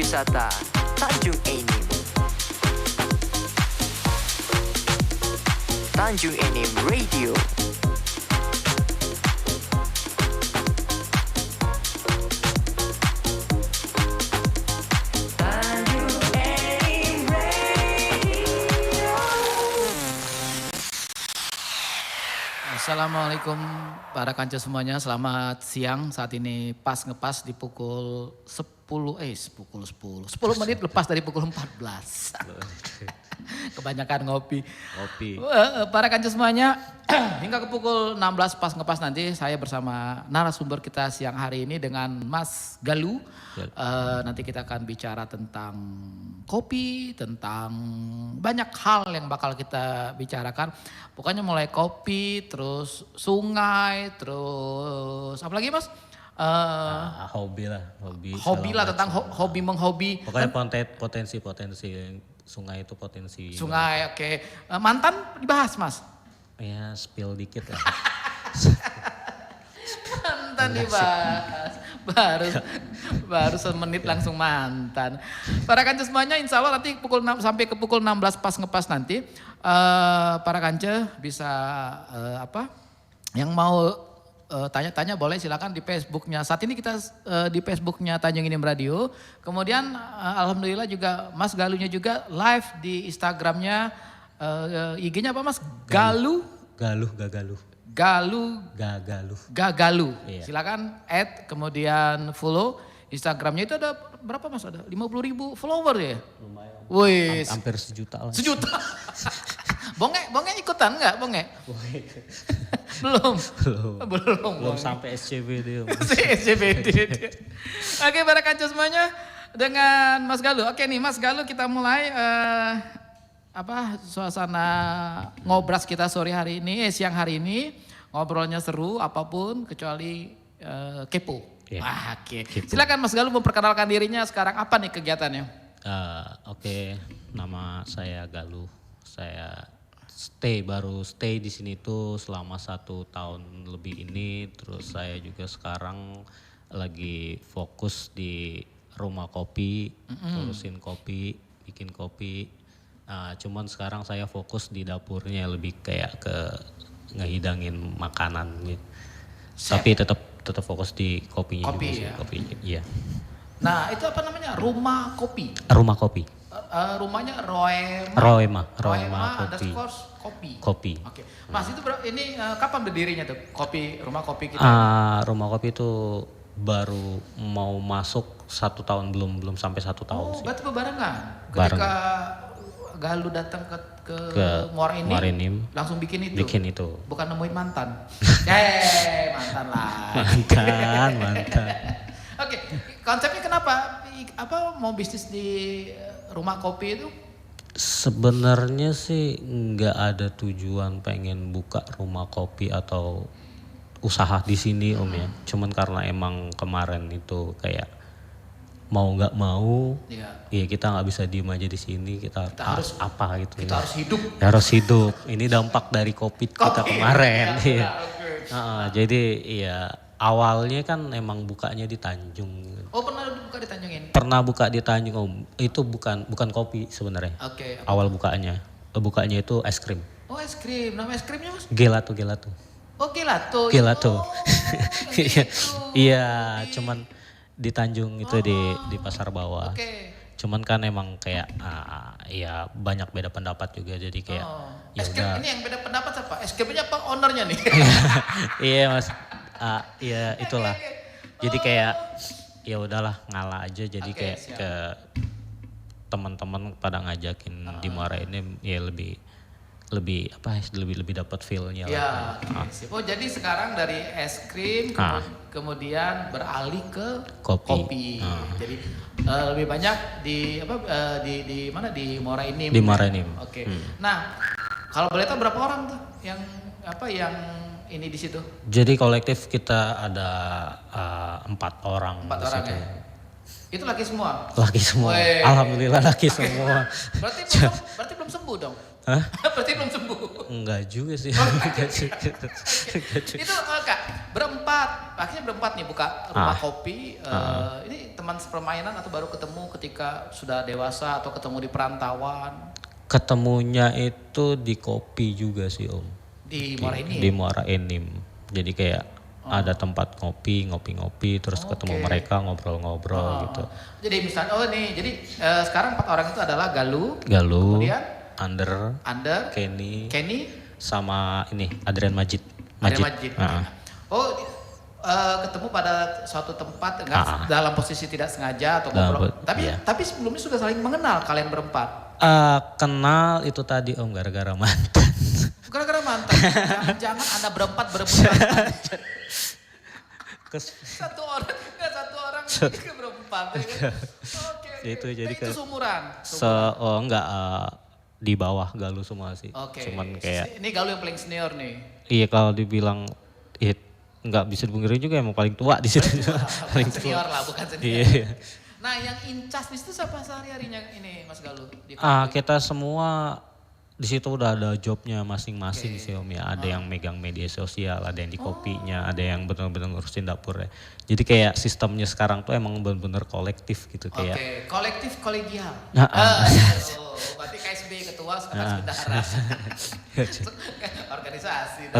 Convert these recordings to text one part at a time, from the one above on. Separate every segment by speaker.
Speaker 1: wisata Tanjung Enim. Tanjung Enim Radio.
Speaker 2: Assalamualaikum para kanca semuanya, selamat siang. Saat ini pas ngepas di pukul 10 menit lepas dari pukul 14. Kebanyakan ngopi. Para kanca semuanya, hingga ke pukul 16 pas ngepas nanti saya bersama narasumber kita siang hari ini dengan Mas Galuh. Nanti kita akan bicara tentang kopi, tentang banyak hal yang bakal kita bicarakan. Pokoknya mulai kopi, terus sungai, terus apa lagi Mas?
Speaker 3: Hobi lah
Speaker 2: tentang hobi menghobi.
Speaker 3: Pokoknya potensi sungai itu potensi.
Speaker 2: Sungai, oke. Mantan dibahas Mas?
Speaker 3: Ya spill dikit ya.
Speaker 2: Mantan dibahas. Baru semenit langsung mantan. Para kanca semuanya insya Allah nanti pukul 6 sampai ke pukul 16 pas ngepas nanti. Para kanca bisa yang mau tanya-tanya boleh silakan di Facebooknya. Saat ini kita di Facebooknya Tanjung Enim Radio. Kemudian alhamdulillah juga Mas Galuhnya juga live di Instagramnya. IG-nya apa Mas? Galuh. Gagaluh. Iya. Silakan add kemudian follow. Instagramnya itu ada berapa Mas? Ada 50.000 follower ya?
Speaker 3: Lumayan.
Speaker 2: Wih.
Speaker 3: Hampir sejuta lah.
Speaker 2: Sejuta. Bonge ikutan enggak Bonge? Belum
Speaker 3: Sampai SCBD.
Speaker 2: Oke para kanca semuanya dengan Mas Galuh. Oke nih Mas Galuh kita mulai suasana ngobras kita sore hari ini, siang hari ini. Ngobrolnya seru apapun kecuali kepo.
Speaker 3: Yeah.
Speaker 2: Oke. Silakan Mas Galuh memperkenalkan dirinya sekarang apa nih kegiatannya?
Speaker 3: Oke. Nama saya Galuh. Saya baru stay di sini tuh selama 1 tahun lebih ini. Terus saya juga sekarang lagi fokus di rumah kopi, urusin kopi, bikin kopi. Cuman sekarang saya fokus di dapurnya lebih kayak ke ngehidangin makanan gitu. Tapi tetap fokus di kopinya
Speaker 2: kopi
Speaker 3: juga.
Speaker 2: Ya?
Speaker 3: Kopinya, iya.
Speaker 2: Nah itu apa namanya? Rumah kopi?
Speaker 3: Rumah kopi.
Speaker 2: Rumahnya Roema
Speaker 3: kopi.
Speaker 2: Oke. Mas itu ini kapan berdirinya tuh rumah kopi kita?
Speaker 3: Rumah kopi itu baru mau masuk 1 tahun, belum sampai 1 tahun sih.
Speaker 2: Oh berarti barengan? Ketika Galuh datang ke Muara Enim langsung bikin itu? Bukan nemuin mantan? Mantan lah.
Speaker 3: Mantan.
Speaker 2: Oke, konsepnya kenapa? Mau bisnis di rumah kopi itu?
Speaker 3: Sebenarnya sih nggak ada tujuan pengen buka rumah kopi atau usaha di sini Om ya. Cuman karena emang kemarin itu kayak mau nggak mau, ya kita nggak bisa diem aja di sini. Kita harus apa gitu.
Speaker 2: Kita harus hidup.
Speaker 3: Harus hidup. Ini dampak dari COVID kita kemarin. Jadi ya awalnya kan emang bukanya di Tanjung.
Speaker 2: Oh pernah buka di Tanjung ini?
Speaker 3: Pernah buka di Tanjung Om. Itu bukan kopi sebenarnya.
Speaker 2: Oke.
Speaker 3: Awal bukanya itu es krim.
Speaker 2: Oh es krim, nama es krimnya Mas?
Speaker 3: Gelato.
Speaker 2: Oh gelato.
Speaker 3: Oh, iya, cuman di Tanjung itu di Pasar Bawah.
Speaker 2: Oke.
Speaker 3: Cuman kan emang kayak ya banyak beda pendapat juga jadi kayak ya
Speaker 2: es krim
Speaker 3: udah.
Speaker 2: Ini yang beda pendapat siapa? Es krimnya apa ownernya nih?
Speaker 3: Iya Mas. Iya itulah. Jadi kayak ya udahlah ngalah aja jadi kayak
Speaker 2: siap.
Speaker 3: ke teman-teman pada ngajakin di Muara ini ya lebih dapat feel-nya
Speaker 2: lah.
Speaker 3: Ya.
Speaker 2: Oh jadi sekarang dari es krim kemudian beralih ke
Speaker 3: kopi.
Speaker 2: Jadi lebih banyak di mana di Muara Enim.
Speaker 3: Di Muara Enim.
Speaker 2: Oke. Nah, kalau boleh tahu berapa orang tuh yang ini di situ?
Speaker 3: Jadi kolektif kita ada 4 orang.
Speaker 2: 4 orang ya. Itu laki semua?
Speaker 3: Laki semua. Alhamdulillah laki semua.
Speaker 2: Berarti belum sembuh dong?
Speaker 3: Hah?
Speaker 2: Berarti belum sembuh.
Speaker 3: Enggak juga sih.
Speaker 2: Itu Kak, berempat. Akhirnya berempat nih buka rumah kopi. Ini teman sepermainan atau baru ketemu ketika sudah dewasa atau ketemu di perantauan?
Speaker 3: Ketemunya itu di kopi juga sih Om.
Speaker 2: Di Muara Enim?
Speaker 3: Di Muara Enim. Jadi kayak ada tempat ngopi-ngopi terus ketemu mereka ngobrol-ngobrol gitu.
Speaker 2: Jadi misalnya, jadi sekarang 4 orang itu adalah Galuh, kemudian
Speaker 3: Under, Kenny, sama ini Adrian Majid.
Speaker 2: Majid. Ketemu pada suatu tempat dalam posisi tidak sengaja atau ngobrol. Tapi sebelumnya sudah saling mengenal kalian berempat.
Speaker 3: Kenal itu tadi Om gara-gara mantan.
Speaker 2: Gara-gara mantan. Jangan Anda berempat berebutan. Satu orang ke berempat. Ya kan? Oke.
Speaker 3: Itu jadi
Speaker 2: itu sumuran.
Speaker 3: Di bawah Galuh semua sih. Cuman kayak
Speaker 2: ini Galuh yang paling senior nih.
Speaker 3: Iya kalau dibilang nggak bisa dipungkiri juga emang paling tua di situ. Paling
Speaker 2: senior lah bukan senior.
Speaker 3: Iya.
Speaker 2: Nah yang incas itu siapa sehari-harinya ini Mas Galuh?
Speaker 3: Kita semua di situ udah ada jobnya masing-masing sih Om ya. Ada yang megang media sosial, ada yang di kopinya, ada yang benar-benar ngurusin dapurnya. Jadi kayak sistemnya sekarang tuh emang benar-benar kolektif gitu kayak.
Speaker 2: Kolektif kolegial. Berarti KSB ketua sekarang bendahara. Organisasi.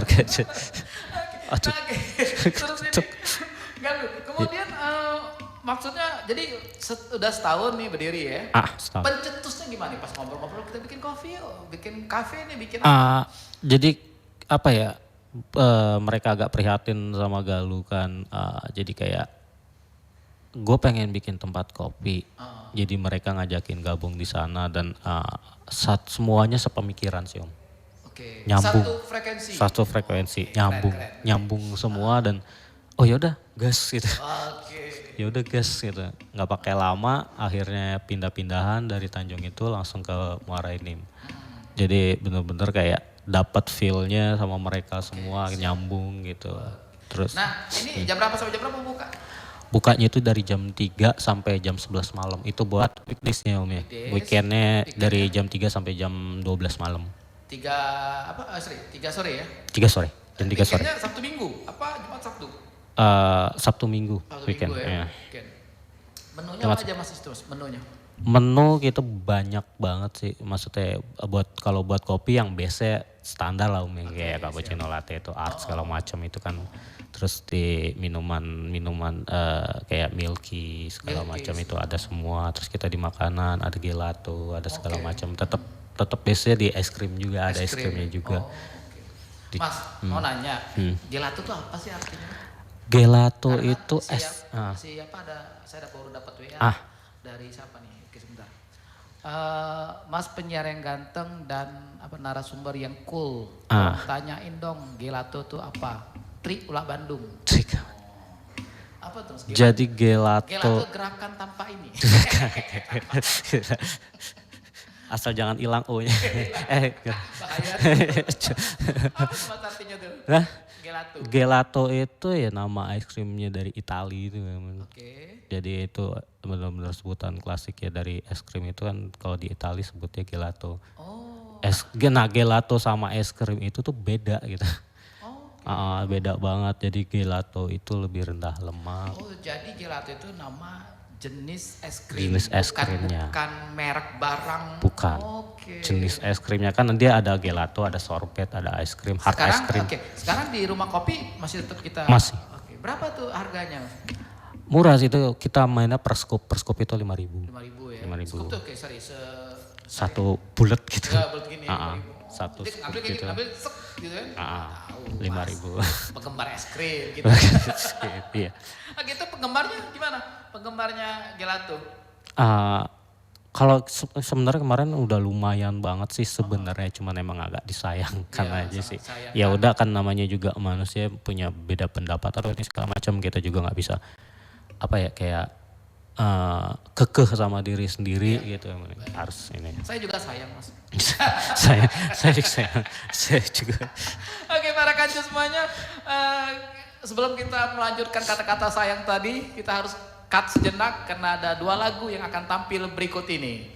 Speaker 2: Terus ini Galuh. Kemudian maksudnya jadi udah setahun nih berdiri ya.
Speaker 3: Setahun.
Speaker 2: Pencetusnya gimana nih pas ngobrol-ngobrol kita bikin kopi yuk, bikin kafe nih, bikin
Speaker 3: jadi apa ya, mereka agak prihatin sama Galuh kan, jadi kayak gue pengen bikin tempat kopi. Jadi mereka ngajakin gabung di sana dan semuanya sepemikiran sih Om. Nyambung. Satu frekuensi. Nyambung semua dan yaudah gas gitu. Yaudah gas gitu. Nggak pakai lama akhirnya pindah-pindahan dari Tanjung itu langsung ke Muara Enim. Jadi bener-bener kayak dapat feel-nya sama mereka semua nyambung gitu. Terus.
Speaker 2: Nah ini jam berapa sampai jam berapa buka?
Speaker 3: Bukanya itu dari jam 3 sampai jam 11 malam. Itu buat weekdays-nya Om ya. Weekend-nya dari jam 3 sampai jam 12 malam.
Speaker 2: 3 sore ya?
Speaker 3: 3 sore. Jam 3 sore.
Speaker 2: Weekend-nya Sabtu Minggu? Apa Jumat Sabtu?
Speaker 3: Sabtu Minggu weekend.
Speaker 2: Ya. Menunya apa aja Mas itu menunya?
Speaker 3: Menu gitu banyak banget sih. Maksudnya kalau buat kopi yang biasa standar lah Om. Kayak cappuccino, latte itu art segala macam itu kan. Terus di minuman kayak milky segala macam itu ada semua. Terus kita di makanan ada gelato, ada segala macam. Tetap biasanya di es krim juga ada es krimnya juga.
Speaker 2: Mas mau nanya, gelato tuh apa sih artinya?
Speaker 3: Gelato itu es.
Speaker 2: Saya baru dapat WA dari siapa nih? Oke sebentar. Mas penyiar yang ganteng dan narasumber yang cool. Tanyain dong gelato tuh apa? Trik Ulak Bandung. Apa tuh?
Speaker 3: Jadi gelato.
Speaker 2: Gelato gerakan tanpa ini.
Speaker 3: Asal jangan hilang O-nya.
Speaker 2: Bahaya. Apa artinya tuh?
Speaker 3: Gelato itu ya nama es krimnya dari Itali itu. Jadi itu benar-benar sebutan klasik ya dari es krim itu kan kalau di Itali sebutnya gelato. Gelato sama es krim itu tuh beda gitu. Beda banget, jadi gelato itu lebih rendah lemak.
Speaker 2: Jadi gelato itu nama jenis es krim,
Speaker 3: krimnya.
Speaker 2: Bukan merek barang.
Speaker 3: Bukan. Jenis es krimnya kan dia ada gelato, ada sorbet, ada es krim, hard es krim.
Speaker 2: Sekarang di rumah kopi masih tetap kita.
Speaker 3: Masih.
Speaker 2: Berapa tuh harganya?
Speaker 3: Murah sih itu, kita mainnya per scoop itu 5.000.
Speaker 2: 5.000 ya.
Speaker 3: 5.000.
Speaker 2: Scoop tuh
Speaker 3: satu bulat gitu.
Speaker 2: Ya, bulat gini.
Speaker 3: Satu scoop gitu.
Speaker 2: Ambil sek gitu kan.
Speaker 3: 5.000.
Speaker 2: Penggemar es krim gitu.
Speaker 3: Iya.
Speaker 2: Gitu penggemarnya gimana? Penggemarnya gelato?
Speaker 3: Kalau sebenarnya kemarin udah lumayan banget sih sebenarnya, cuman emang agak disayangkan aja sih. Ya udah kan namanya juga manusia punya beda pendapat atau ini segala macam, kita juga nggak bisa kayak kekeh sama diri sendiri gitu. Harus ini.
Speaker 2: Saya juga sayang Mas.
Speaker 3: saya juga.
Speaker 2: Oke para kancu semuanya, sebelum kita melanjutkan kata-kata sayang tadi, kita harus cut sejenak karena ada 2 lagu yang akan tampil berikut ini.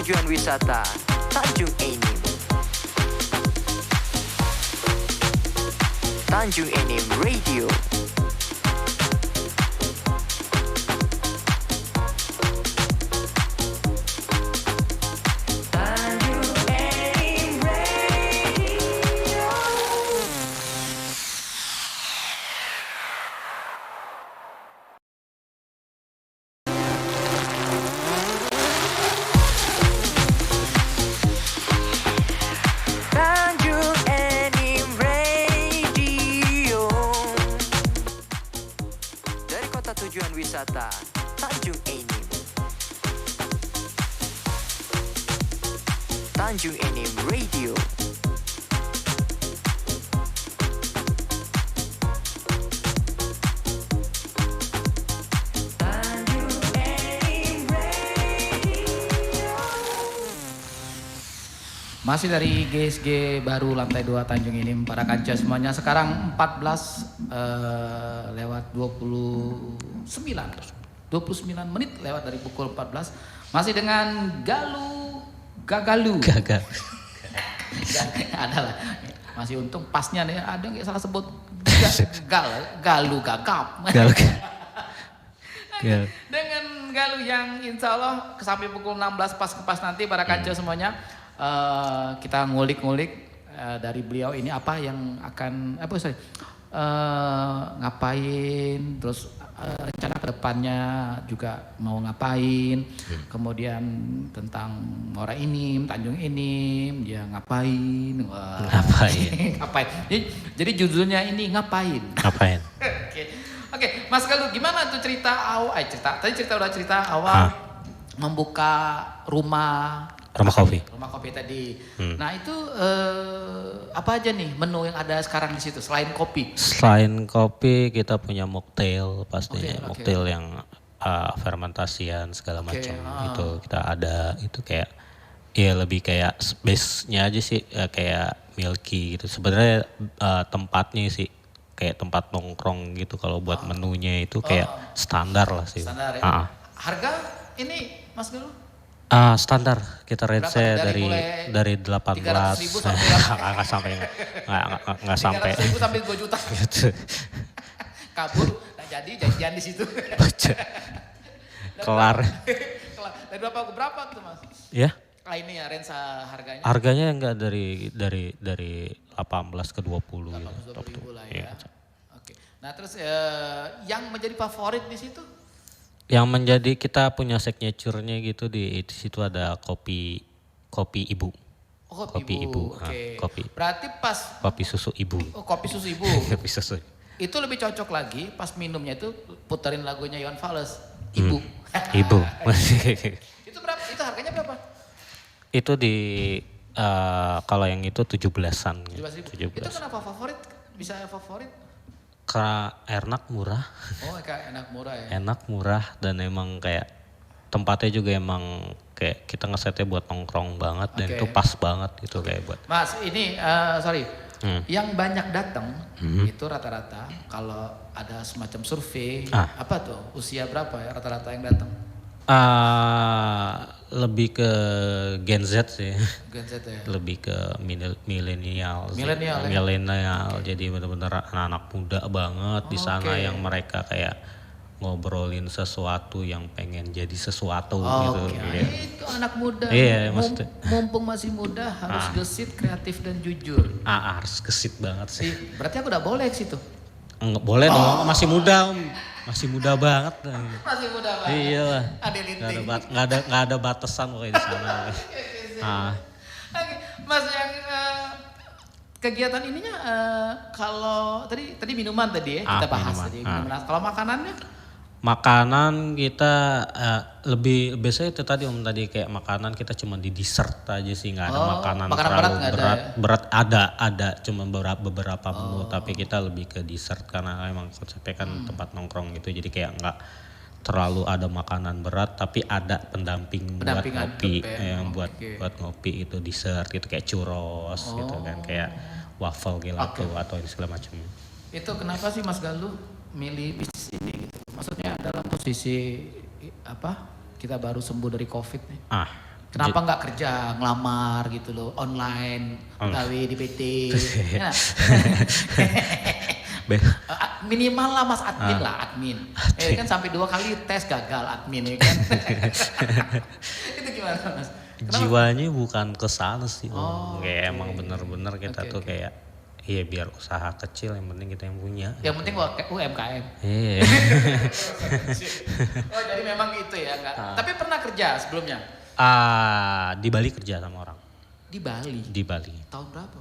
Speaker 1: tujuan wisata Tanjung Enim. Tanjung Enim Radio. Tanjung Enim Radio. Dari kota tujuan wisata Tanjung Enim. Tanjung Enim Radio.
Speaker 2: Masih dari GSG baru lantai 2 Tanjung Enim para kanca semuanya. Sekarang 14 lewat 29 menit lewat dari pukul 14. Masih dengan Gagalu.
Speaker 3: Gagal.
Speaker 2: Ada lah. Masih untung pasnya nih ada nggak salah sebut Galu Gagap. Dengan Galu yang insya Allah sampai pukul 16 pas ke pas nanti para kanca semuanya. Kita ngulik-ngulik dari beliau ini apa yang akan ngapain, terus rencana kedepannya juga mau ngapain, kemudian tentang Muara Enim, Tanjung Enim, dia ngapain, ngapain. Jadi judulnya ini ngapain. Oke, Mas Galuh, gimana tuh cerita awal? Cerita awal membuka rumah kopi tadi. Nah itu apa aja nih menu yang ada sekarang di situ selain kopi?
Speaker 3: Selain kopi kita punya mocktail pastinya, mocktail yang fermentasian segala macam itu kita ada, itu kayak ya lebih kayak base-nya aja sih kayak milky gitu. Sebenarnya tempatnya sih kayak tempat nongkrong gitu, kalau buat menunya itu kayak standar lah sih.
Speaker 2: Standar ya. Harga ini Mas Galuh?
Speaker 3: Standar kita range-nya dari 18
Speaker 2: 300.000 sampai
Speaker 3: nggak sampai
Speaker 2: 300.000 sampai 2 juta.
Speaker 3: Gitu.
Speaker 2: Kabur, nah jadi janjian di situ.
Speaker 3: Kelar.
Speaker 2: Dari berapa tuh Mas?
Speaker 3: Ya.
Speaker 2: Ini ya range harganya.
Speaker 3: Harganya enggak dari 18 ke 20 gitu.
Speaker 2: 20.000 lah ya. Oke. Nah terus yang menjadi favorit di situ?
Speaker 3: Yang menjadi kita punya signature-nya gitu di situ ada kopi ibu.
Speaker 2: Oh, kopi ibu. Oke.
Speaker 3: Kopi.
Speaker 2: Berarti pas
Speaker 3: kopi susu ibu.
Speaker 2: Oh, kopi susu ibu.
Speaker 3: Kopi susu.
Speaker 2: Itu lebih cocok lagi pas minumnya itu puterin lagunya Iwan Fals, Ibu.
Speaker 3: Ibu.
Speaker 2: Itu berapa? Itu harganya berapa?
Speaker 3: Itu di kalau yang itu 17-an.
Speaker 2: 17.000. Itu kenapa favorit? Bisa favorit?
Speaker 3: Karena enak, murah.
Speaker 2: Oh, kayak enak murah ya.
Speaker 3: Enak, murah, dan emang kayak tempatnya juga emang kayak kita ngesetnya buat nongkrong banget dan itu pas banget gitu kayak buat.
Speaker 2: Mas, ini sorry. Yang banyak datang itu rata-rata kalau ada semacam survei, apa tuh? Usia berapa ya rata-rata yang datang?
Speaker 3: Lebih ke Gen Z sih.
Speaker 2: Gen Z ya.
Speaker 3: Lebih ke milenial.
Speaker 2: Milenial.
Speaker 3: Jadi benar-benar anak-anak muda banget di sana yang mereka kayak ngobrolin sesuatu yang pengen jadi sesuatu gitu.
Speaker 2: Ya. Itu anak muda.
Speaker 3: Iya, maksudnya.
Speaker 2: Mumpung masih muda harus gesit, kreatif dan jujur.
Speaker 3: Harus gesit banget sih.
Speaker 2: Berarti aku udah boleh ke situ.
Speaker 3: Enggak boleh dong, masih muda Om. Masih muda banget.
Speaker 2: Masih muda banget.
Speaker 3: Iya lah.
Speaker 2: Ada linting.
Speaker 3: Nggak ada batasan pokoknya di sana.
Speaker 2: Oke, Mas yang kegiatan ininya kalau tadi minuman tadi ya kita bahas
Speaker 3: minuman.
Speaker 2: tadi. Minuman. Kalau makanannya?
Speaker 3: Makanan kita lebih biasanya itu tadi Om tadi kayak makanan kita cuma di dessert aja sih, nggak ada makanan terlalu berat. Ada cuma beberapa menu tapi kita lebih ke dessert karena emang konsepnya kan tempat nongkrong gitu, jadi kayak nggak terlalu ada makanan berat tapi ada pendamping buat ngopi yang buat ngopi itu dessert gitu kayak churros gitu kan, kayak waffle gelato atau ini segala macam.
Speaker 2: Itu kenapa sih Mas Galuh milih bisnis ini gitu? Maksudnya dalam posisi apa? Kita baru sembuh dari COVID nih. Kenapa nggak kerja ngelamar gitu loh, online, gawe di PT. Ya. Minimal lah mas admin lah, admin. Kan sampai 2 kali tes gagal admin ya kan. Itu gimana mas? Kenapa?
Speaker 3: Jiwanya bukan ke sana sih.
Speaker 2: oke.
Speaker 3: Kayak emang bener-bener kita tuh kayak iya biar usaha kecil yang penting kita yang punya.
Speaker 2: Yang penting UMKM.
Speaker 3: Iya.
Speaker 2: Oh jadi memang gitu ya enggak. Tapi pernah kerja sebelumnya?
Speaker 3: Di Bali kerja sama orang.
Speaker 2: Di Bali.
Speaker 3: Di Bali.
Speaker 2: Tahun berapa?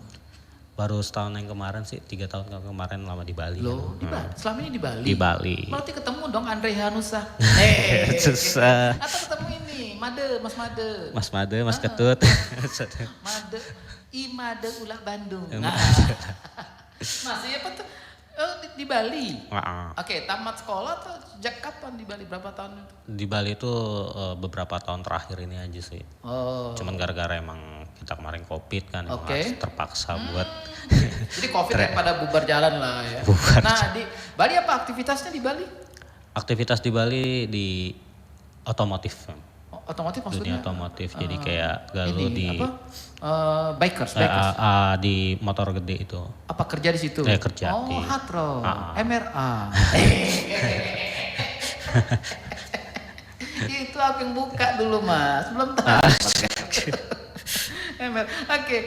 Speaker 3: Baru setahun yang kemarin sih, 3 tahun kemarin lama di Bali.
Speaker 2: Loh, di Bali. Selama ini di Bali.
Speaker 3: Di Bali.
Speaker 2: Berarti ketemu dong Andre Hanusa.
Speaker 3: Susah.
Speaker 2: Atau ketemu ini, Mas Made.
Speaker 3: Mas Made, Mas Ketut.
Speaker 2: Made, Made ulah Bandung. Nah. Mas, apa tuh? Oh, di Bali. Oke, tamat sekolah atau sejak kapan di Bali? Berapa tahun itu?
Speaker 3: Di Bali itu beberapa tahun terakhir ini aja sih.
Speaker 2: Oh.
Speaker 3: Cuman gara-gara emang kita kemarin COVID kan, emang harus terpaksa buat.
Speaker 2: Jadi COVID pada bubar jalan lah ya. Nah, di Bali apa aktivitasnya di Bali?
Speaker 3: Aktivitas di Bali di otomotif.
Speaker 2: Otomotif maksudnya?
Speaker 3: Dunia otomotif, jadi kayak galau di
Speaker 2: apa? Bikers.
Speaker 3: di motor gede itu.
Speaker 2: Apa kerja di situ?
Speaker 3: Kerja di
Speaker 2: hard road, MRA. Itu aku yang buka dulu mas, belum tahu. Oke.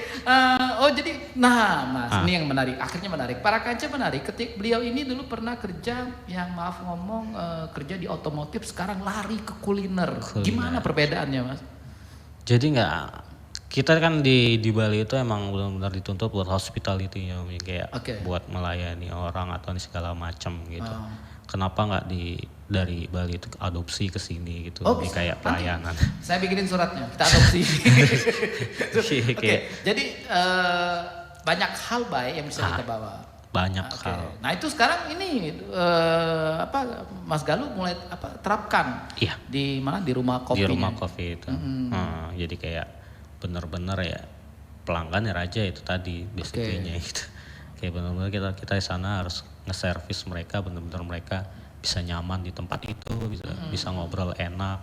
Speaker 2: Oh jadi, nah mas, ini yang menarik. Akhirnya menarik. Para kaca menarik. Beliau ini dulu pernah kerja, yang maaf ngomong kerja di otomotif, sekarang lari ke kuliner. Gimana perbedaannya mas?
Speaker 3: Jadi kita kan di Bali itu emang benar-benar dituntut buat hospitality ya, kayak buat melayani orang atau segala macam gitu. Kenapa nggak dari Bali itu adopsi ke sini gitu, lebih kayak pelayanan.
Speaker 2: Saya bikinin suratnya, kita adopsi. Oke, jadi banyak hal baik yang bisa kita bawa.
Speaker 3: Banyak hal.
Speaker 2: Nah itu sekarang ini Mas Galuh mulai terapkan.
Speaker 3: Iya.
Speaker 2: Di mana? Di rumah kopi.
Speaker 3: Di rumah kopi itu. Jadi kayak bener-bener ya pelanggan ya raja itu tadi basically-nya gitu. Kayak bener-bener kita di sana harus nge-service mereka, bener-bener mereka bisa nyaman di tempat itu, bisa ngobrol enak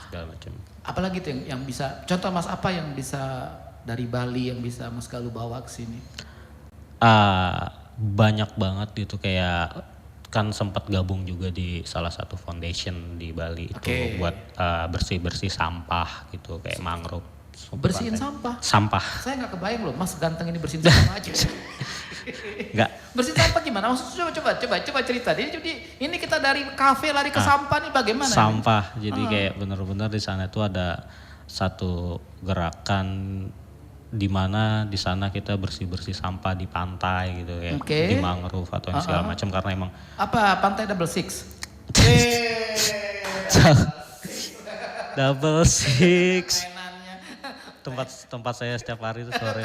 Speaker 3: segala macam.
Speaker 2: Apalagi tuh yang bisa, contoh mas apa yang bisa dari Bali yang bisa Mas Galuh bawa ke sini?
Speaker 3: Banyak banget gitu, kayak kan sempat gabung juga di salah satu foundation di Bali itu buat bersih-bersih sampah gitu, kayak mangrove.
Speaker 2: Bersihin sampah?
Speaker 3: Sampah.
Speaker 2: Saya nggak kebayang loh, mas ganteng ini bersihin sampah aja.
Speaker 3: Enggak.
Speaker 2: Bersihin sampah gimana? Maksudnya coba cerita. Jadi ini kita dari kafe lari ke sampah nih bagaimana?
Speaker 3: Sampah. Ini? Jadi kayak benar-benar di sana itu ada satu gerakan di mana di sana kita bersih-bersih sampah di pantai gitu kayak di mangrove atau segala macam, karena emang
Speaker 2: apa pantai Double Six?
Speaker 3: Double Six. Tempat saya setiap hari itu sore.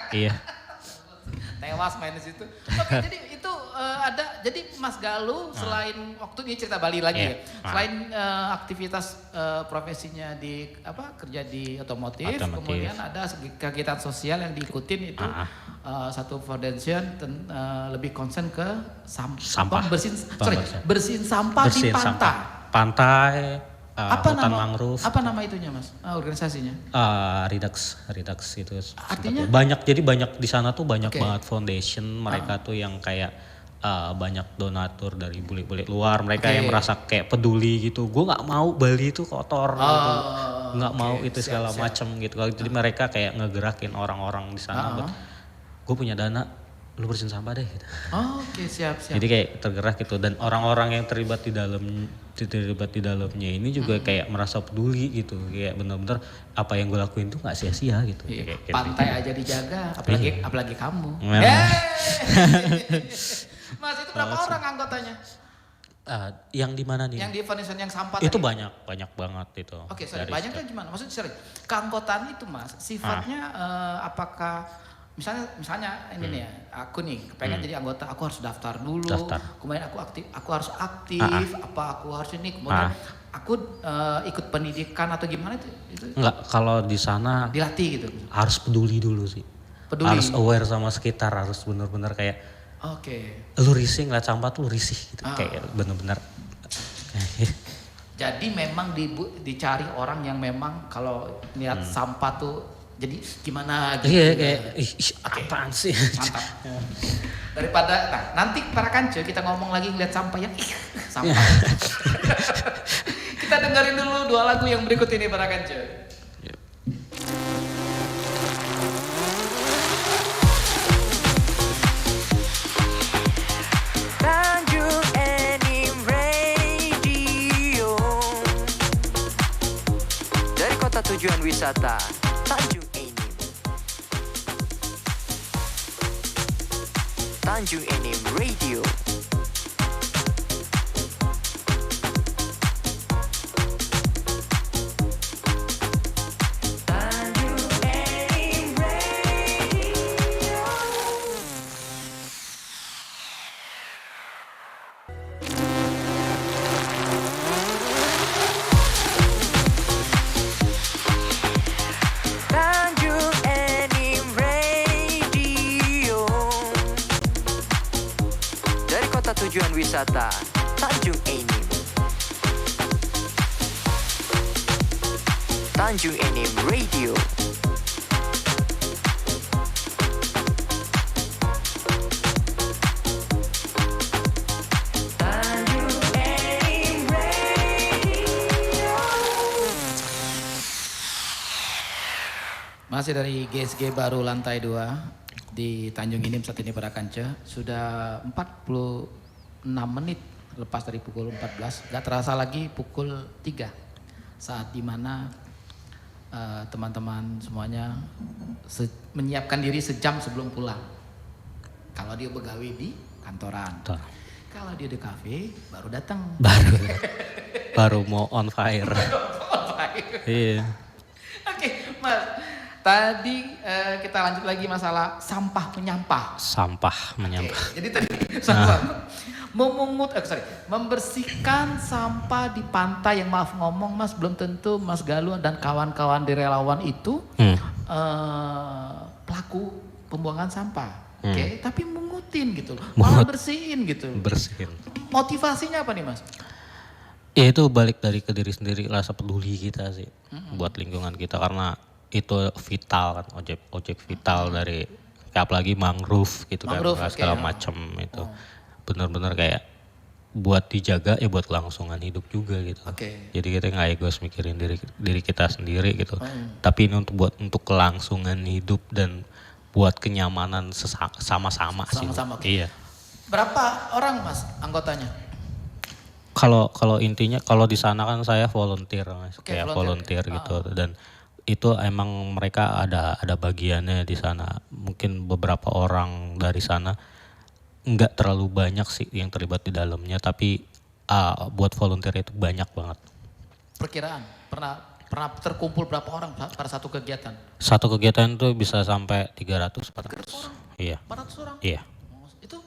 Speaker 3: Iya.
Speaker 2: Tewas main di situ. Oke, jadi itu jadi Mas Galuh selain waktu ini cerita Bali lagi ya. Selain aktivitas profesinya di kerja di otomotif, kemudian ada kegiatan sosial yang diikutin itu satu foundation lebih concern ke sampah. Bersihin sampah di pantai.
Speaker 3: Pantai.
Speaker 2: Hutan
Speaker 3: mangrove.
Speaker 2: Apa nama itunya mas? Organisasinya?
Speaker 3: Redux itu.
Speaker 2: Artinya?
Speaker 3: Jadi banyak di sana tuh banyak banget foundation mereka tuh yang kayak banyak donatur dari bule-bule luar, mereka yang merasa kayak peduli gitu. Gue nggak mau Bali itu kotor, gitu. Nggak mau itu segala macam gitu. Jadi mereka kayak ngegerakin orang-orang di sana buat gue punya dana, lu bersihin sampah deh gitu.
Speaker 2: Siap.
Speaker 3: Jadi kayak tergerak gitu, dan orang-orang yang terlibat di dalamnya ini juga kayak merasa peduli gitu, kayak benar-benar apa yang gue lakuin tuh nggak sia-sia gitu.
Speaker 2: Iya. Pantai aja dijaga, apalagi kamu. Mas itu berapa orang anggotanya?
Speaker 3: Yang di mana nih?
Speaker 2: Yang di foundation yang sampah
Speaker 3: itu
Speaker 2: tadi?
Speaker 3: banyak banget itu.
Speaker 2: Banyaknya gimana? Maksudnya keanggotaan itu mas, sifatnya apakah misalnya ini nih ya, aku nih pengen jadi anggota, aku harus daftar dulu, kemudian aku harus aktif, aku harus ini, kemudian aku ikut pendidikan atau gimana itu?
Speaker 3: Enggak, kalau di sana
Speaker 2: dilatih gitu.
Speaker 3: Harus peduli dulu sih. Harus aware sama sekitar, harus benar-benar kayak lu risih ngeliat sampah tuh lu risih gitu, kayak benar-benar
Speaker 2: Jadi memang dicari orang yang memang kalau lihat sampah tuh jadi gimana gitu.
Speaker 3: Iya kayak apaan sih?
Speaker 2: Mantap. Daripada nanti para kanco kita ngomong lagi ngeliat sampah yang sampah. Kita dengerin dulu 2 lagu yang berikut ini para kanco.
Speaker 1: Tanjung Enim Radio. Dari kota tujuan wisata Tanjung Enim. Tanjung Enim Radio. Tanjung Enim Radio. Tanjung Enim Radio. Dari kota tujuan wisata Tanjung Enim. Tanjung Enim Radio. Tanjung Enim Radio.
Speaker 2: Masih dari GSG baru lantai 2 di Tanjung Enim saat ini para kanca. Sudah 46 menit lepas dari pukul 14. Gak terasa lagi pukul 3. Saat dimana teman-teman semuanya menyiapkan diri sejam sebelum pulang. Kalau dia begawi di kantoran. Kalau dia di kafe baru datang.
Speaker 3: Baru mau on fire. Iya.
Speaker 2: Oke, Mas. Tadi kita lanjut lagi masalah sampah menyampah.
Speaker 3: Sampah menyampah.
Speaker 2: Jadi tadi sampah membersihkan sampah di pantai yang maaf ngomong Mas belum tentu Mas Galuh dan kawan-kawan di relawan itu pelaku pembuangan sampah. Oke, tapi mengutin gitu loh. Malah bersihin gitu.
Speaker 3: Bersihin.
Speaker 2: Motivasinya apa nih Mas?
Speaker 3: Ya itu balik dari ke diri sendiri, rasa peduli kita sih buat lingkungan kita karena itu vital kan, objek vital dari apalagi mangrove gitu
Speaker 2: Mangrove,
Speaker 3: kan segala macam itu benar-benar kayak buat dijaga ya buat kelangsungan hidup juga gitu. Jadi kita nggak egois mikirin diri kita sendiri gitu, tapi ini untuk kelangsungan hidup dan buat kenyamanan sama-sama sih. Iya.
Speaker 2: Berapa orang Mas anggotanya?
Speaker 3: Kalau intinya kalau di sana kan saya volunteer Mas, kayak volunteer gitu dan itu emang mereka ada bagiannya di sana. Mungkin beberapa orang dari sana nggak terlalu banyak sih yang terlibat di dalamnya, tapi buat volunteer itu banyak banget.
Speaker 2: Perkiraan pernah terkumpul berapa orang pada satu kegiatan?
Speaker 3: Satu kegiatan itu bisa sampai 300 400. Iya.
Speaker 2: 400 orang?
Speaker 3: Iya.
Speaker 2: Itu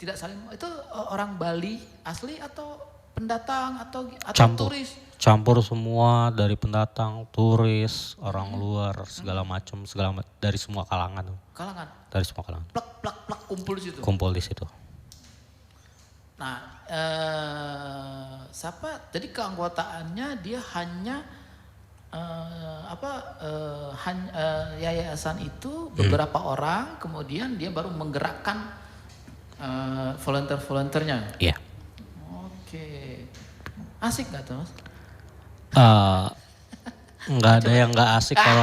Speaker 2: tidak saling itu orang Bali asli atau pendatang atau turis?
Speaker 3: Campur semua dari pendatang, turis, orang luar, segala macam, dari semua kalangan.
Speaker 2: Kalangan?
Speaker 3: Dari semua kalangan.
Speaker 2: Plak kumpul di situ?
Speaker 3: Kumpul di situ.
Speaker 2: Nah, jadi keanggotaannya dia hanya yayasan itu beberapa orang, kemudian dia baru menggerakkan volunteer-volunteernya?
Speaker 3: Iya.
Speaker 2: Oke. Asik gak tuh Mas?
Speaker 3: Nggak ada yang nggak asik kalau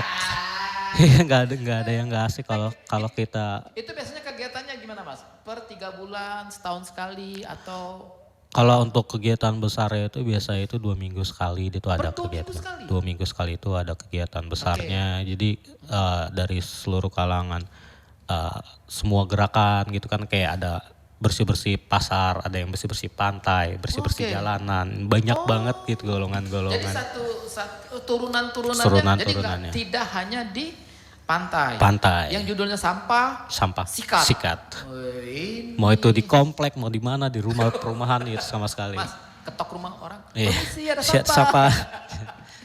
Speaker 3: nggak ada yang nggak asik kalau kita.
Speaker 2: Itu biasanya kegiatannya gimana Mas? Per 3 bulan, setahun sekali atau?
Speaker 3: Kalau untuk kegiatan besar itu biasa itu 2 minggu sekali itu ada kegiatan. 2 minggu sekali itu ada kegiatan besarnya. Jadi dari seluruh kalangan semua gerakan gitu kan, kayak ada bersih-bersih pasar, ada yang bersih-bersih pantai, bersih-bersih jalanan, banyak banget gitu golongan-golongan.
Speaker 2: Jadi satu turunan-turunannya, jadi tidak hanya di pantai. Yang judulnya sampah sikat. Mau
Speaker 3: itu di komplek, mau di mana, di rumah perumahan itu sama sekali.
Speaker 2: Mas, ketok rumah orang,
Speaker 3: Permisi
Speaker 2: ada
Speaker 3: sampah.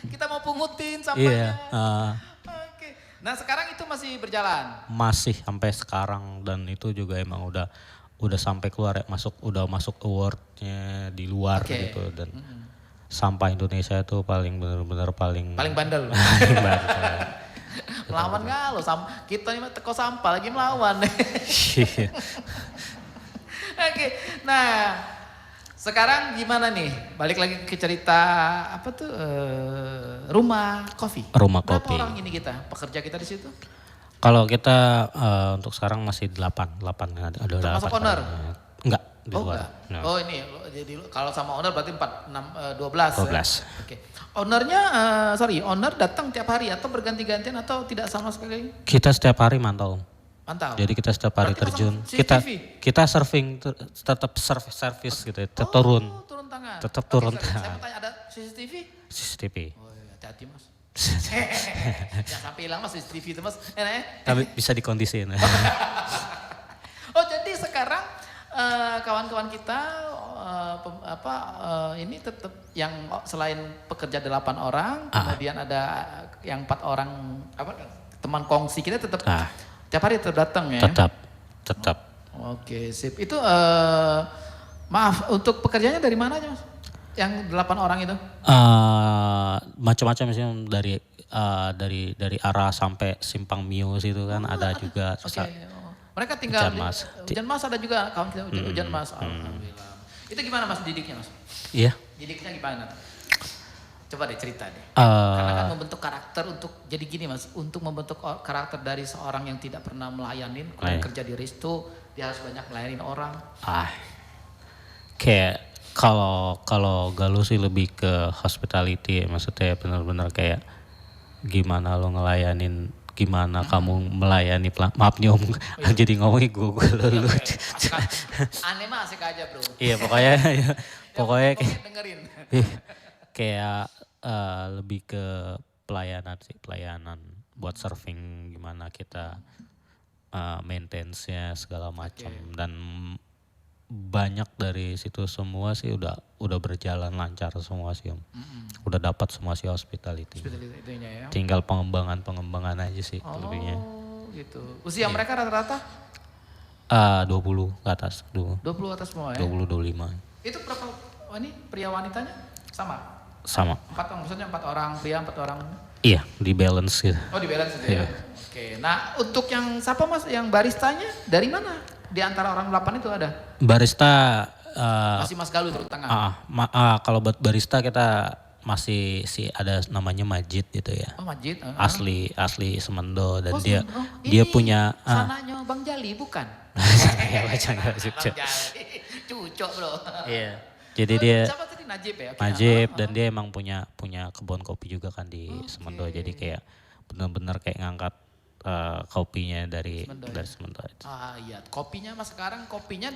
Speaker 2: Kita mau pungutin sampahnya. Oke. Nah sekarang itu masih berjalan?
Speaker 3: Masih sampai sekarang, dan itu juga emang udah sampai keluar ya, udah masuk awardnya di luar gitu, dan sampah Indonesia itu paling benar-benar paling
Speaker 2: Paling bandel.
Speaker 3: paling bandel.
Speaker 2: Melawan nggak lo, kita ini teko sampah lagi melawan.
Speaker 3: Iya.
Speaker 2: Oke, nah sekarang gimana nih? Balik lagi ke cerita apa tuh rumah kopi.
Speaker 3: Rumah
Speaker 2: Berapa
Speaker 3: kopi.
Speaker 2: orang ini kita, pekerja kita di situ?
Speaker 3: Kalau kita untuk sekarang masih 8 ada
Speaker 2: Termasuk
Speaker 3: 8.
Speaker 2: owner?
Speaker 3: Enggak, di
Speaker 2: Oh
Speaker 3: luar.
Speaker 2: enggak.
Speaker 3: No.
Speaker 2: Oh ini, jadi kalau sama owner berarti 4, 6, 12.
Speaker 3: 12.
Speaker 2: Ya? Oke. Ownernya, owner datang tiap hari atau berganti-gantian atau tidak sama sekali?
Speaker 3: Kita setiap hari mantau.
Speaker 2: Mantap.
Speaker 3: Jadi kita setiap hari
Speaker 2: Berarti
Speaker 3: terjun.
Speaker 2: pasang CCTV?
Speaker 3: Kita surfing tetap service gitu, tetap turun.
Speaker 2: Oh, turun tangan.
Speaker 3: Tetap
Speaker 2: Oke,
Speaker 3: turun
Speaker 2: sorry,
Speaker 3: tangan.
Speaker 2: Saya mau tanya, ada CCTV?
Speaker 3: CCTV.
Speaker 2: Oh iya, hati-hati mas. Jangan sampai hilang mas CCTV itu mas.
Speaker 3: Tapi bisa dikondisiin.
Speaker 2: Oh jadi sekarang kawan-kawan kita ini tetap yang selain pekerja 8 orang, kemudian ada yang 4 orang teman kongsi kita tetap tiap hari tetap datang ya.
Speaker 3: Tetap.
Speaker 2: Oke sip. Itu maaf untuk pekerjanya dari mana aja mas? Yang 8 orang itu?
Speaker 3: Macam-macam sih dari arah sampai Simpang Mio situ kan ada juga.
Speaker 2: Oke. Mereka tinggal
Speaker 3: Hujan Mas.
Speaker 2: ada juga kawan kita Hujan Mas. Alhamdulillah. Itu gimana mas didiknya mas?
Speaker 3: Iya.
Speaker 2: Didiknya gimana? Coba deh cerita deh. Karena kan membentuk karakter untuk jadi gini mas, untuk membentuk karakter dari seorang yang tidak pernah melayanin, kalau kerja di resto dia harus banyak melayanin orang.
Speaker 3: Kayak kalau Galuh sih lebih ke hospitality, maksudnya benar-benar kayak gimana lo ngelayanin, gimana kamu melayani maaf nih om, jadi ngomongin gue lu.
Speaker 2: Aneh mah asik aja bro.
Speaker 3: Iya pokoknya kayak
Speaker 2: dengerin.
Speaker 3: Kayak lebih ke pelayanan buat surfing, gimana kita maintenance-nya segala macam. Dan banyak dari situ semua sih udah berjalan lancar semua sih om. Udah dapat semua sih hospitality.
Speaker 2: Ya.
Speaker 3: Tinggal pengembangan aja sih lebihnya.
Speaker 2: Gitu. Usia mereka rata-rata?
Speaker 3: 20 ke atas.
Speaker 2: 20 atas semua ya?
Speaker 3: 20-25.
Speaker 2: Itu berapa, ini pria wanitanya sama?
Speaker 3: Sama.
Speaker 2: 4 orang, maksudnya 4 orang pria, 4 orang?
Speaker 3: Iya, di balance gitu.
Speaker 2: Oh di balance gitu ya? Oke, nah untuk yang siapa mas, yang baristanya dari mana? Di antara orang 8 itu ada?
Speaker 3: Barista.
Speaker 2: Masih Mas Galuh turun tangan?
Speaker 3: Kalau buat barista kita masih ada namanya Majid gitu ya.
Speaker 2: Oh Majid?
Speaker 3: Asli Semendo dan dia
Speaker 2: ini
Speaker 3: punya.
Speaker 2: Sananya Bang Jali bukan?
Speaker 3: Bang
Speaker 2: Jali, cucok bro.
Speaker 3: Iya. Jadi dia
Speaker 2: siapa tadi Najib ya?
Speaker 3: Najib dan dia emang punya kebun kopi juga kan di Semendo. Jadi kayak benar-benar kayak ngangkat kopinya dari Semendo itu.
Speaker 2: Iya, kopinya mas sekarang kopinya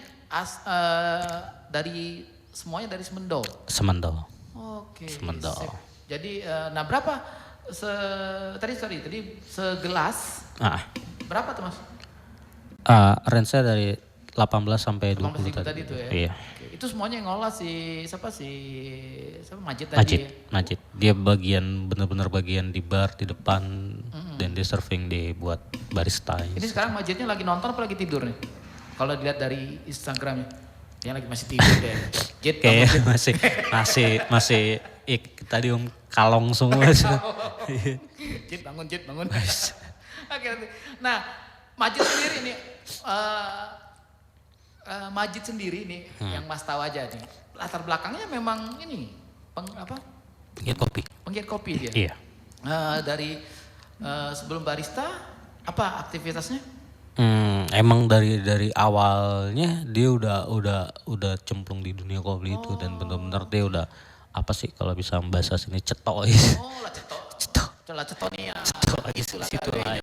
Speaker 2: dari semuanya dari Semendo.
Speaker 3: Semendo.
Speaker 2: Oke.
Speaker 3: Semendo.
Speaker 2: Sip. Jadi nah berapa tadi segelas berapa tuh mas?
Speaker 3: Range-nya dari 18 sampai 20
Speaker 2: tadi itu ya.
Speaker 3: Iya.
Speaker 2: Oke. Itu semuanya yang ngolah siapa Majid tadi.
Speaker 3: Majid. Dia benar-benar bagian di bar di depan dan dia serving buat barista.
Speaker 2: Ini sekarang Majidnya lagi nonton apa lagi tidur nih? Kalau dilihat dari Instagramnya, dia lagi masih tidur deh. Jid,
Speaker 3: kayak masih tadi kalong semua.
Speaker 2: Jid bangun. Oke. Nah, Majid sendiri nih. Majid sendiri nih yang Mas tahu aja nih. Latar belakangnya memang ini penggiat kopi dia.
Speaker 3: Iya.
Speaker 2: Dari sebelum barista apa aktivitasnya?
Speaker 3: Emang dari awalnya dia udah cemplung di dunia kopi itu dan benar-benar dia udah apa sih kalau bisa bahasa sini cetok.
Speaker 2: Oh lah cetok nih ya.
Speaker 3: Cetok situ lah.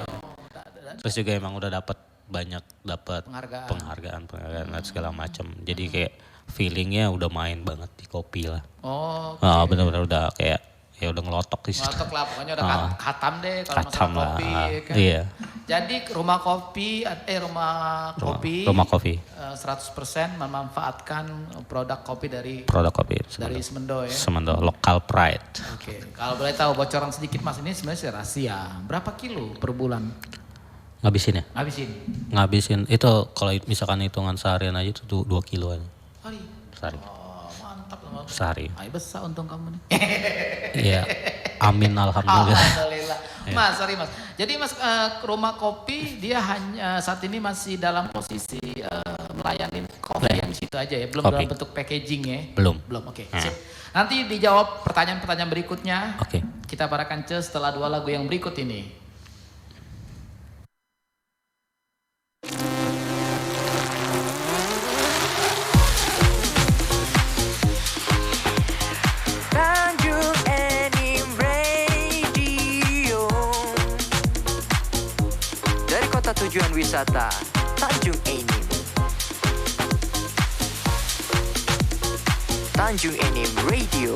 Speaker 3: Terus juga emang udah dapat penghargaan dan segala macam. Jadi kayak feelingnya udah main banget di kopi lah.
Speaker 2: Oh.
Speaker 3: Benar-benar udah kayak ya udah ngelotok di situ.
Speaker 2: Ngelotok lah pokoknya udah khatam deh kalau
Speaker 3: Khatam
Speaker 2: masalah kopi. Kan?
Speaker 3: Iya.
Speaker 2: Jadi rumah kopi 100% memanfaatkan produk kopi dari Semendo ya.
Speaker 3: Semendo local pride.
Speaker 2: Oke. Kalau boleh tahu bocoran sedikit mas, ini sebenarnya rahasia. Berapa kilo per bulan?
Speaker 3: Ngabisin itu kalau misalkan hitungan seharian aja itu 2 kilo aja.
Speaker 2: Sehari.
Speaker 3: Sehari.
Speaker 2: Oh, mantap loh.
Speaker 3: sehari.
Speaker 2: Ay, besar untung kamu nih.
Speaker 3: Iya, amin alhamdulillah.
Speaker 2: Alhamdulillah. Mas, sorry Mas. Jadi Mas, rumah kopi dia hanya saat ini masih dalam posisi melayani kopi yang di situ aja ya, belum
Speaker 3: Kopi.
Speaker 2: dalam bentuk packaging ya?
Speaker 3: Belum.
Speaker 2: Oke. Sip. Nanti dijawab pertanyaan-pertanyaan berikutnya.
Speaker 3: Oke.
Speaker 2: Kita para Kance setelah 2 lagu yang berikut ini.
Speaker 1: Tanjung Enim Radio. Dari kota tujuan wisata Tanjung Enim. Tanjung Enim Radio.